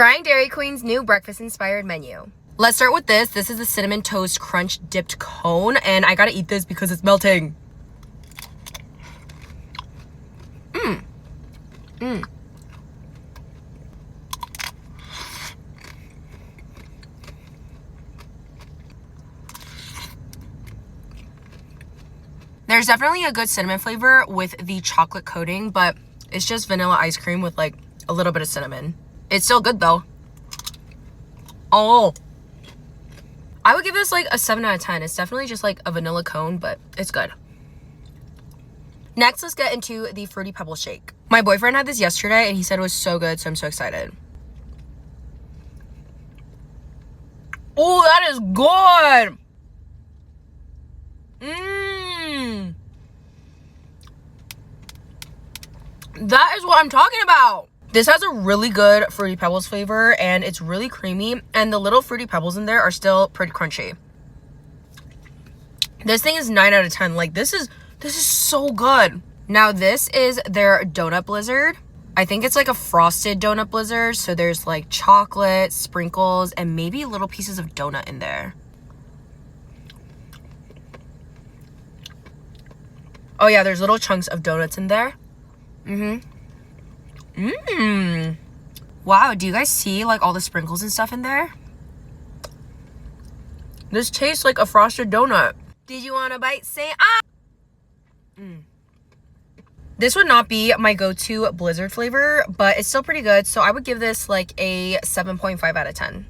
Trying Dairy Queen's new breakfast-inspired menu. Let's start with this. This is the Cinnamon Toast Crunch Dipped Cone, and I gotta eat this because it's melting. There's definitely a good cinnamon flavor with the chocolate coating, but it's just vanilla ice cream with like a little bit of cinnamon. It's still good though. Oh, I would give this like a 7 out of 10. It's definitely just like a vanilla cone, but it's good. Next, let's get into the Fruity Pebbles shake. My boyfriend had this yesterday and he said it was so good, so I'm so excited. Oh, that is good. That is what I'm talking about. This has a really good Fruity Pebbles flavor and it's really creamy, and the little Fruity Pebbles in there are still pretty crunchy. This thing is 9 out of 10. Like this is so good. Now this is their donut blizzard. I think it's like a frosted donut blizzard, so there's like chocolate, sprinkles, and maybe little pieces of donut in there. Oh yeah, there's little chunks of donuts in there. Wow, do you guys see like all the sprinkles and stuff in there? This tastes like a frosted donut. Did you want a bite? Say ah! This would not be my go-to blizzard flavor, but it's still pretty good, so I would give this like a 7.5 out of 10.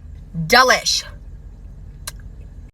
Delish!